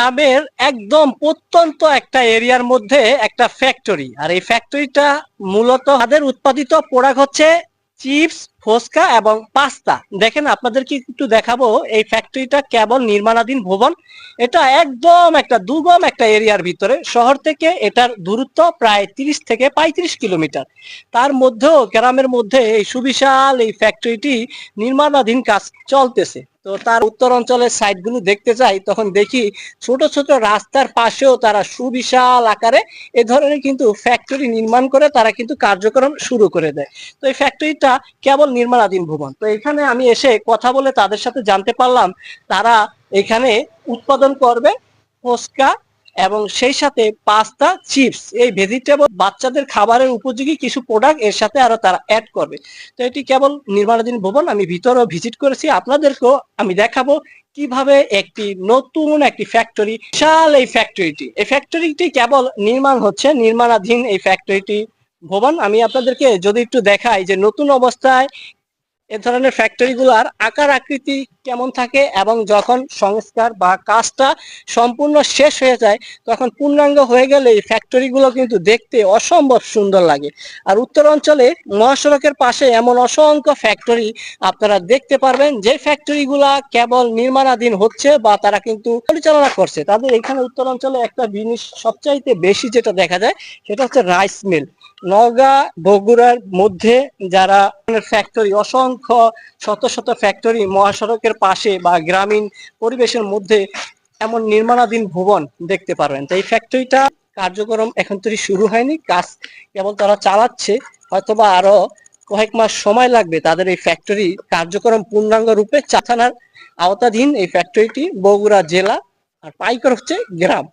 গ্রামের একদম প্রত্যন্ত একটা এরিয়ার মধ্যে একটা ফ্যাক্টরি, আর এই ফ্যাক্টরিটা মূলত তাদের উৎপাদিত প্রোডাক্ট হচ্ছে চিপস, ফুচকা এবং পাস্তা। দেখেন আপনাদেরকে একটু দেখাবো, এই ফ্যাক্টরিটা কেবল নির্মাণাধীন ভবন। এটা একদম একটা দুর্গম একটা এরিয়ার ভিতরে, শহর থেকে এটার দূরত্ব প্রায় 30 থেকে 35 কিলোমিটার। তার মধ্যেও গ্রামের মধ্যে এই সুবিশাল এই ফ্যাক্টরিটি নির্মাণাধীন কাজ চলতেছে। তো তার উত্তর অঞ্চলের সাইড গুলো দেখতে যাই, তখন দেখি ছোট ছোট রাস্তার পাশেও তারা সুবিশাল আকারে এ ধরনের কিন্তু ফ্যাক্টরি নির্মাণ করে তারা কিন্তু কার্যক্রম শুরু করে দেয়। তো এই ফ্যাক্টরিটা কেবল নির্মাণাধীন ভবন। তো এখানে আমি এসে কথা বলে তাদের সাথে জানতে পারলাম তারা এখানে উৎপাদন করবে ফুচকা এবং সেই সাথে পাস্তা, চিপস, এই ভেজিটেবল বাচ্চাদের খাবারের উপযোগী কিছু প্রোডাক্ট এর সাথে আরো তারা অ্যাড করবে। তো এটি কেবল নির্মাণাধীন ভবন। আমি ভিতরেও ভিজিট করেছি, আপনাদেরকেও আমি দেখাবো কিভাবে একটি নতুন একটি ফ্যাক্টরি, বিশাল এই ফ্যাক্টরিটি কেবল নির্মাণ হচ্ছে, নির্মাণাধীন এই ফ্যাক্টরিটি ভবন। আমি আপনাদেরকে যদি একটু দেখাই যে নতুন অবস্থায় এ ধরনের ফ্যাক্টরি গুলার আকার আকৃতি কেমন থাকে এবং যখন সংস্কার বা কাজটা সম্পূর্ণ শেষ হয়ে যায় তখন পূর্ণাঙ্গ হয়ে গেলে এই ফ্যাক্টরি গুলো কিন্তু দেখতে অসম্ভব সুন্দর লাগে। আর উত্তর অঞ্চলে মহাসড়কের পাশে এমন অসংখ্য ফ্যাক্টরি আপনারা দেখতে পারবেন, যে ফ্যাক্টরি গুলা কেবল নির্মাণাধীন হচ্ছে বা তারা কিন্তু পরিচালনা করছে। তাদের এখানে উত্তর অঞ্চলে একটা জিনিস সবচাইতে বেশি যেটা দেখা যায় সেটা হচ্ছে রাইস মিল। নওগাঁ বগুড়ার মধ্যে যারা ফ্যাক্টরি, অসংখ্য শত শত ফ্যাক্টরি মহাসড়কের পাশে বা গ্রামীণ পরিবেশের মধ্যে এমন নির্মাণাধীন ভবন দেখতে পারবেন। তো এই ফ্যাক্টরিটা কার্যক্রম এখন তৈরি শুরু হয়নি, কাজ কেবল তারা চালাচ্ছে। হয়তোবা আরো কয়েক মাস সময় লাগবে তাদের এই ফ্যাক্টরি কার্যক্রম পূর্ণাঙ্গ রূপে। থানার আওতাধীন এই ফ্যাক্টরিটি বগুড়া জেলা, আর পাইকর হচ্ছে গ্রাম।